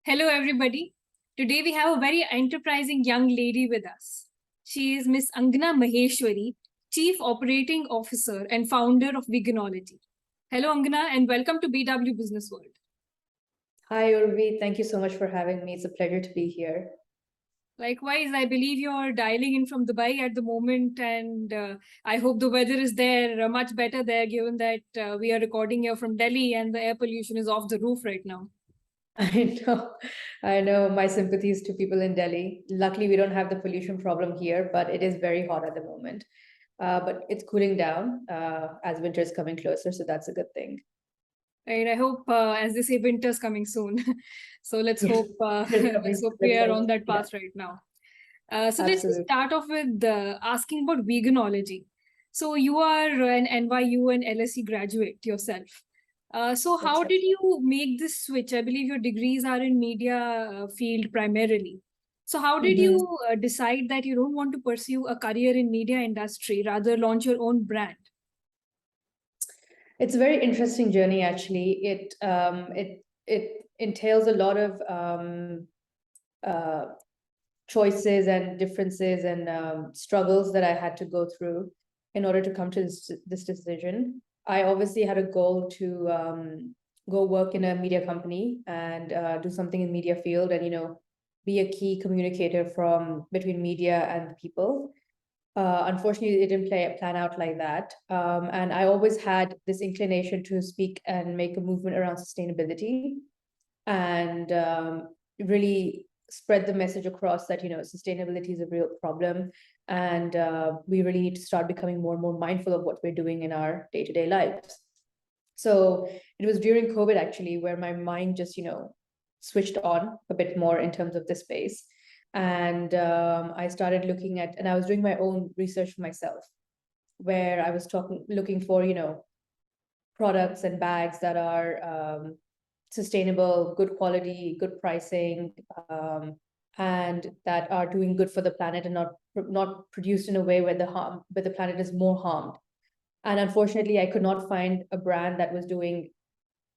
Hello, everybody. Today we have a very enterprising young lady with us. She is Miss Angana Maheshwari, Chief Operating Officer and founder of Veganology. Hello, Angana, and welcome to BW Business World. Hi, Urvi. Thank you so much for having me. It's a pleasure to be here. Likewise, I believe you're dialing in from Dubai at the moment, and I hope the weather is there much better there, given that we are recording here from Delhi and the air pollution is off the roof right now. I know, I know. My sympathies to people in Delhi. Luckily, we don't have the pollution problem here, but it is very hot at the moment. But it's cooling down as winter is coming closer, so that's a good thing. Right. I hope, as they say, winter's coming soon. So let's Yes, hope it's let's coming. hope we Let's are hope. on that Yeah, path right now. So let's just absolutely. start off with asking about veganology. So you are an NYU and LSE graduate yourself. So That's how right. did you make this switch? I believe your degrees are in media field primarily. So how did Mhm. you decide that you don't want to pursue a career in media industry, rather launch your own brand? It's a very interesting journey, actually. It entails a lot of uh, choices and differences and struggles that I had to go through in order to come to this decision. I obviously had a goal to go work in a media company and do something in media field and be a key communicator from between media and the people. Unfortunately, it didn't plan out like that. And I always had this inclination to speak and make a movement around sustainability and really spread the message across that sustainability is a real problem, and we really need to start becoming more and more mindful of what we're doing in our day-to-day lives. So it was during COVID actually where my mind just switched on a bit more in terms of this space, and I started looking at, and I was doing my own research for myself, where I was looking for products and bags that are sustainable, good quality, good pricing, and that are doing good for the planet and not produced in a way where the planet is more harmed. And unfortunately, I could not find a brand that was doing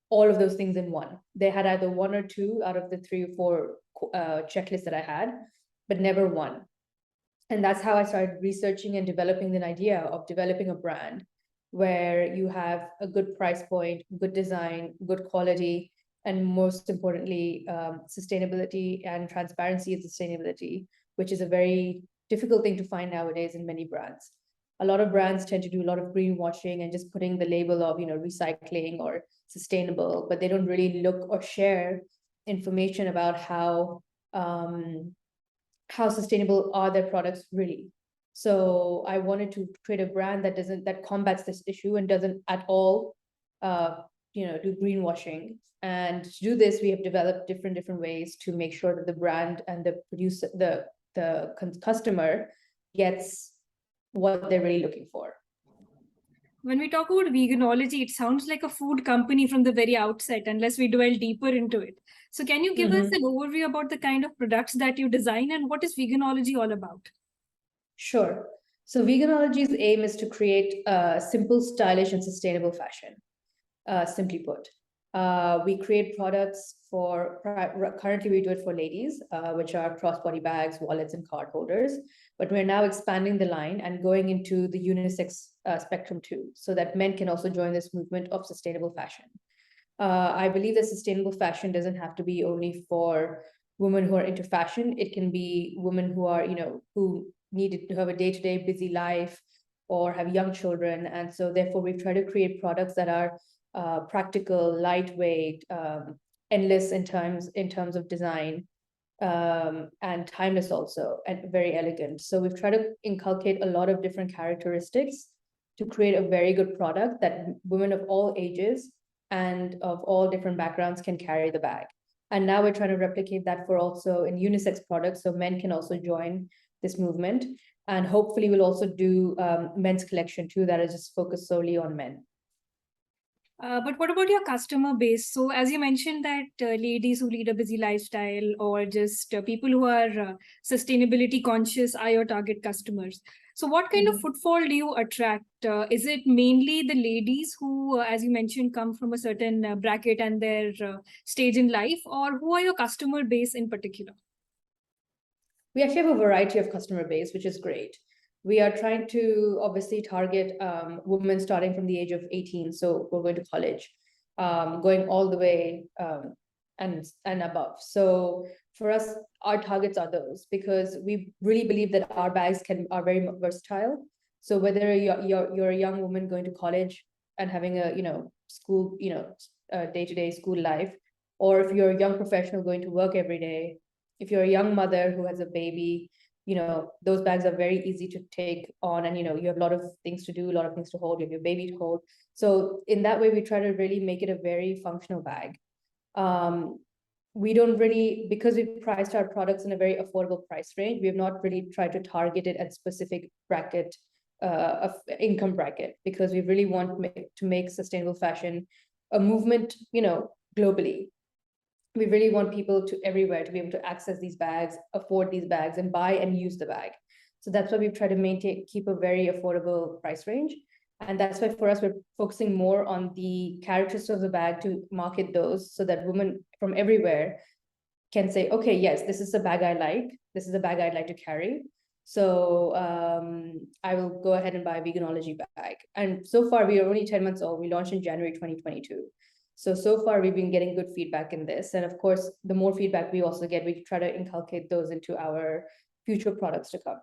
all of those things in one. They had either one or two out of the three or four checklists that I had, but never one. And that's how I started researching and developing an idea of developing a brand where you have a good price point, good design, good quality, and most importantly, sustainability and transparency and sustainability, which is a very difficult thing to find nowadays in many brands. A lot of brands tend to do a lot of greenwashing and just putting the label of recycling or sustainable, but they don't really look or share information about how sustainable are their products really. So I wanted to create a brand that combats this issue and doesn't at all do greenwashing. And to do this, we have developed different ways to make sure that the brand and the producer, the customer gets what they're really looking for. When we talk about veganology, it sounds like a food company from the very outset, unless we dwell deeper into it. So, can you give us Mm-hmm. an overview about the kind of products that you design and what is veganology all about? Sure. So Veganology's aim is to create a simple, stylish, and sustainable fashion. Simply put, we create products for currently we do it for ladies, which are crossbody bags, wallets, and card holders. But we're now expanding the line and going into the unisex spectrum too, so that men can also join this movement of sustainable fashion. I believe that sustainable fashion doesn't have to be only for women who are into fashion. It can be women who are, who need to have a day-to-day busy life or have young children. And so therefore we've tried to create products that are practical, lightweight, endless in terms of design, and timeless also, and very elegant. So we've tried to inculcate a lot of different characteristics to create a very good product that women of all ages and of all different backgrounds can carry the bag. And now we're trying to replicate that for also in unisex products, so men can also join this movement. And hopefully we'll also do men's collection too, that is just focused solely on men. But what about your customer base? So, as you mentioned, that ladies who lead a busy lifestyle or just people who are sustainability conscious are your target customers. So what kind of Mhm. footfall do you attract? Is it mainly the ladies who, as you mentioned, come from a certain bracket and their stage in life, or who are your customer base in particular? We actually have a variety of customer base, which is great. We are trying to obviously target women starting from the age of 18, so we're going to college, going all the way and above. So for us, our targets are those because we really believe that our bags are very versatile. So whether you're a young woman going to college and having a school day-to-day school life, or if you're a young professional going to work every day, if you're a young mother who has a baby, those bags are very easy to take on, and you have a lot of things to do, a lot of things to hold, you have your baby to hold. So in that way, we try to really make it a very functional bag. We don't really, because we've priced our products in a very affordable price range, we have not really tried to target it at specific bracket of income bracket, because we really want to make sustainable fashion a movement, globally. We really want people to everywhere to be able to access these bags, afford these bags, and buy and use the bag. So that's why we've tried to keep a very affordable price range. And that's why for us, we're focusing more on the characteristics of the bag to market those, so that women from everywhere can say, okay, yes, this is a bag I like. This is a bag I'd like to carry. So I will go ahead and buy a Veganology bag. And so far, we are only 10 months old. We launched in January 2022. So far, we've been getting good feedback in this. And of course, the more feedback we also get, we try to inculcate those into our future products to come.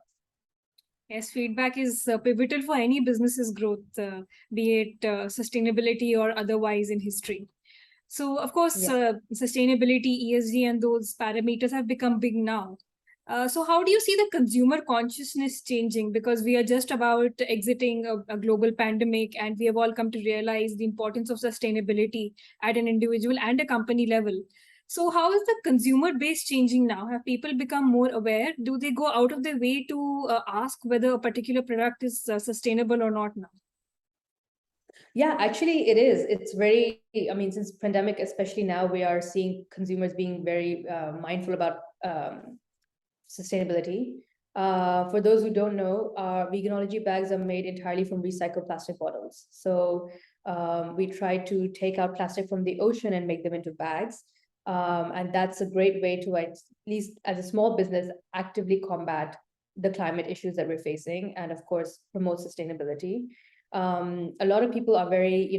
Yes, feedback is pivotal for any business's growth, be it sustainability or otherwise in history. So, of course, Yeah. sustainability, ESG, and those parameters have become big now. So, how do you see the consumer consciousness changing? Because we are just about exiting a global pandemic, and we have all come to realize the importance of sustainability at an individual and a company level. So, how is the consumer base changing now? Have people become more aware? Do they go out of their way to ask whether a particular product is sustainable or not now? Yeah, actually it is. It's very, I mean, since pandemic, especially now, we are seeing consumers being very mindful about sustainability. For those who don't know, Veganology bags are made entirely from recycled plastic bottles. So we try to take out plastic from the ocean and make them into bags. And that's a great way to, at least as a small business, actively combat the climate issues that we're facing, and of course, promote sustainability. A lot of people are very,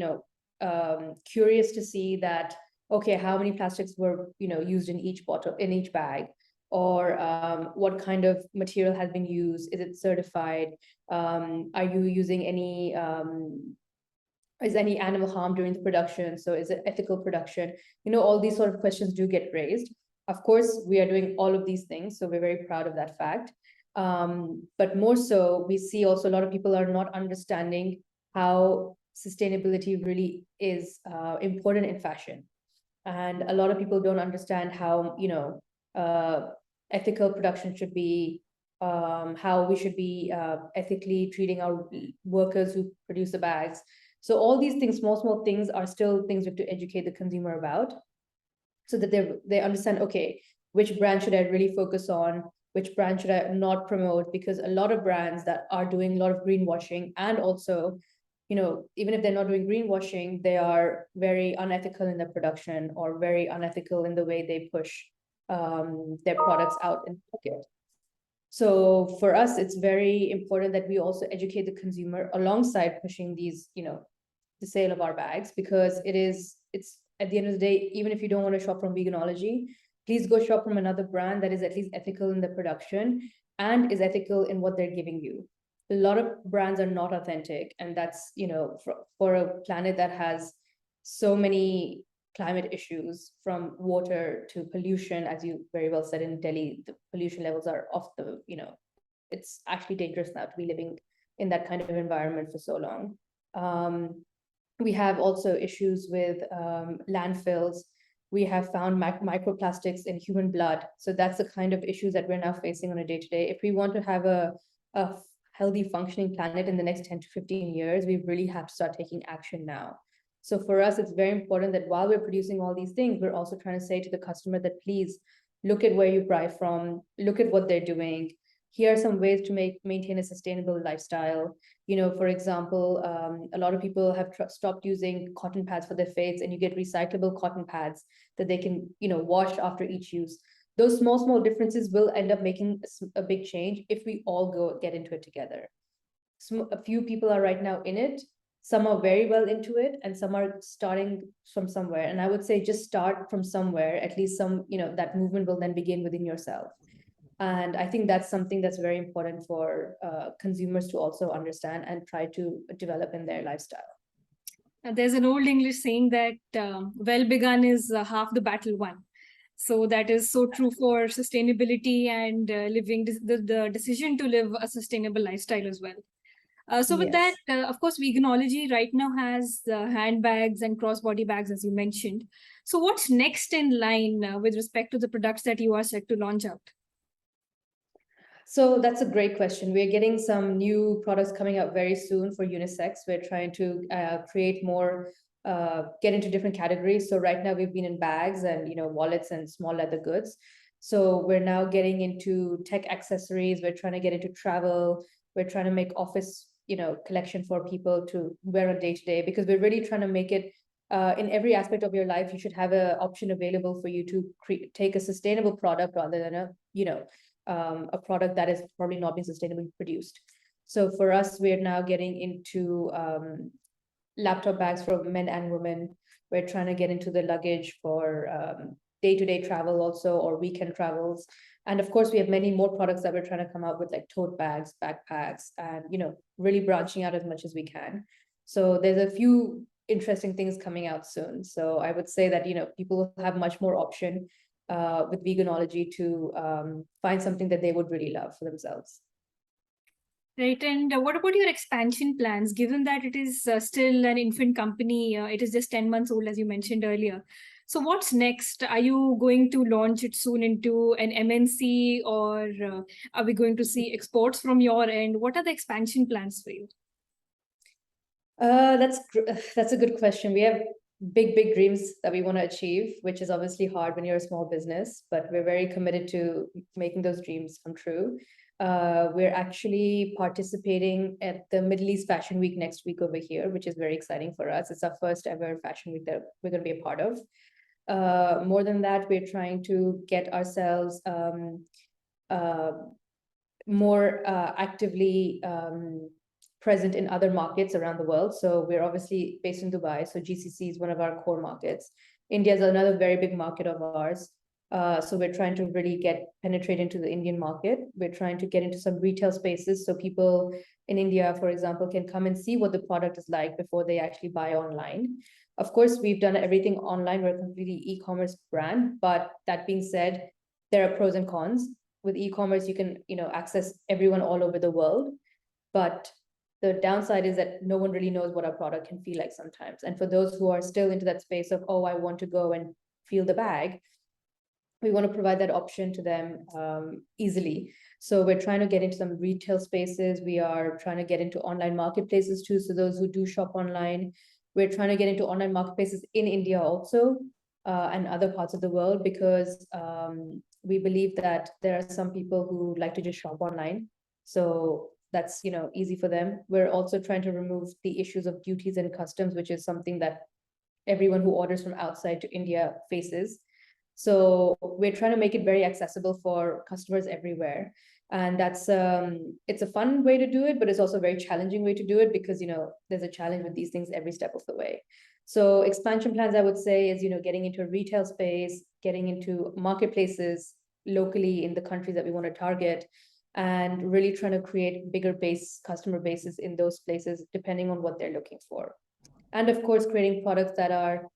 curious to see that, okay, how many plastics were, used in each bottle, in each bag, or what kind of material has been used? Is it certified? Are you using any, is any animal harm during the production? So is it ethical production? All these sort of questions do get raised. Of course, we are doing all of these things, so we're very proud of that fact. But more so, we see also a lot of people are not understanding how sustainability really is important in fashion. And a lot of people don't understand how, ethical production should be, how we should be ethically treating our workers who produce the bags. So all these things, small things, are still things we have to educate the consumer about, so that they understand, okay, which brand should I really focus on, which brand should I not promote, because a lot of brands that are doing a lot of greenwashing, and also, even if they're not doing greenwashing, they are very unethical in their production, or very unethical in the way they push their products out in the market. So for us, it's very important that we also educate the consumer alongside pushing these, the sale of our bags, because it's at the end of the day, even if you don't want to shop from Veganology, please go shop from another brand that is at least ethical in the production and is ethical in what they're giving you. A lot of brands are not authentic, and that's, for a planet that has so many climate issues, from water to pollution, as you very well said, in Delhi, the pollution levels are off the, it's actually dangerous now to be living in that kind of environment for so long. We have also issues with landfills. We have found microplastics in human blood. So that's the kind of issues that we're now facing on a day-to-day. If we want to have a healthy, functioning planet in the next 10 to 15 years, we really have to start taking action now. So for us, it's very important that while we're producing all these things, we're also trying to say to the customer that, please look at where you buy from, look at what they're doing, here are some ways to maintain a sustainable lifestyle. For example, a lot of people have stopped using cotton pads for their face, and you get recyclable cotton pads that they can, wash after each use. Those small differences will end up making a big change if we all get into it together. A few people are right now in it. Some are very well into it, and some are starting from somewhere. And I would say just start from somewhere. At least that movement will then begin within yourself. And I think that's something that's very important for consumers to also understand and try to develop in their lifestyle. There's an old English saying that well begun is half the battle won. So that is so true for sustainability and living the decision to live a sustainable lifestyle as well. So with Yes. that, of course, Veganology right now has handbags and crossbody bags, as you mentioned. So what's next in line with respect to the products that you are set to launch out? So that's a great question. We're getting some new products coming out very soon for unisex. We're trying to create more, get into different categories. So right now we've been in bags and wallets and small leather goods. So we're now getting into tech accessories. We're trying to get into travel. We're trying to make office collection for people to wear on day to day, because we're really trying to make it in every aspect of your life. You should have an option available for you to take a sustainable product rather than a product that is probably not being sustainably produced. So for us, we're now getting into laptop bags for men and women. We're trying to get into the luggage for day-to-day travel also, or weekend travels. And of course, we have many more products that we're trying to come out with, like tote bags, backpacks, and really branching out as much as we can. So there's a few interesting things coming out soon. So I would say that people will have much more option with Veganology to find something that they would really love for themselves. Right. And what about your expansion plans, given that it is still an infant company? It is just 10 months old, as you mentioned earlier. So what's next? Are you going to launch it soon into an MNC, or are we going to see exports from your end? What are the expansion plans for you? That's a good question. We have big dreams that we want to achieve, which is obviously hard when you're a small business, but we're very committed to making those dreams come true. We're actually participating at the Middle East Fashion Week next week over here, which is very exciting for us. It's our first ever fashion week that we're going to be a part of. More than that, we're trying to get ourselves more actively present in other markets around the world. So we're obviously based in Dubai. So GCC is one of our core markets. India is another very big market of ours. So we're trying to really penetrate into the Indian market. We're trying to get into some retail spaces so people in India, for example, can come and see what the product is like before they actually buy online. Of course, we've done everything online. We're a completely e-commerce brand. But that being said, there are pros and cons. With e-commerce, you can access everyone all over the world. But the downside is that no one really knows what our product can feel like sometimes. And for those who are still into that space of, oh, I want to go and feel the bag, we want to provide that option to them easily. So we're trying to get into some retail spaces. We are trying to get into online marketplaces too. So those who do shop online, we're trying to get into online marketplaces in India also, and other parts of the world, because we believe that there are some people who like to just shop online. So that's easy for them. We're also trying to remove the issues of duties and customs, which is something that everyone who orders from outside to India faces. So we're trying to make it very accessible for customers everywhere. And that's it's a fun way to do it, but it's also a very challenging way to do it, because there's a challenge with these things every step of the way. So expansion plans, I would say, is getting into a retail space, getting into marketplaces locally in the countries that we want to target, and really trying to create bigger customer bases in those places, depending on what they're looking for. And of course, creating products that are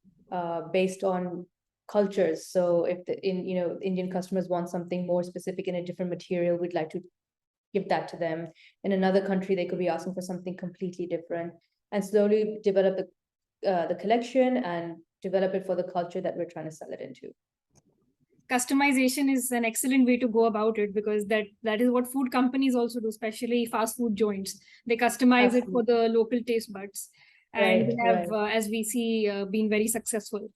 based on cultures. So if Indian customers want something more specific in a different material, we'd like to give that to them. In another country, they could be asking for something completely different, and slowly develop the collection and develop it for the culture that we're trying to sell it into. Customization is an excellent way to go about it, because that is what food companies also do, especially fast food joints. They customize it for the local taste buds, and Right, they have, as we see, been very successful.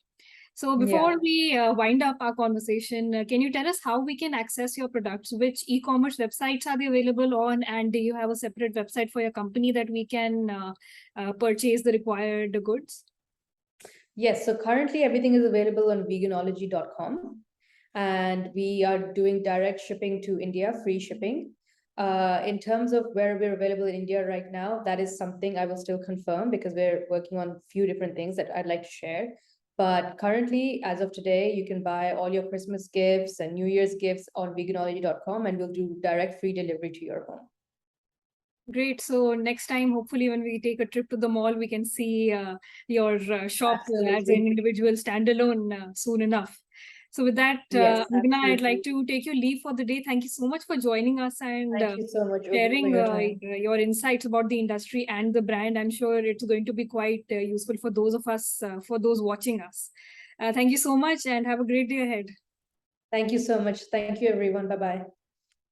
So before we wind up our conversation, can you tell us how we can access your products? Which e-commerce websites are they available on? And do you have a separate website for your company that we can purchase the required goods? Yes, so currently everything is available on veganology.com, and we are doing direct shipping to India, free shipping. In terms of where we're available in India right now, that is something I will still confirm because we're working on a few different things that I'd like to share. But currently, as of today, you can buy all your Christmas gifts and New Year's gifts on veganology.com, and we'll do direct free delivery to your home. Great. So next time, hopefully, when we take a trip to the mall, we can see your shop as an individual standalone soon enough. So with that, Yes, Angana, I'd like absolutely. to take your leave for the day. Thank you so much for joining us and Thank you so much, Urvi, sharing for your time. your insights about the industry and the brand. I'm sure it's going to be quite useful for those of us, for those watching us. Thank you so much and have a great day ahead. Thank you so much. Thank you, everyone. Bye-bye.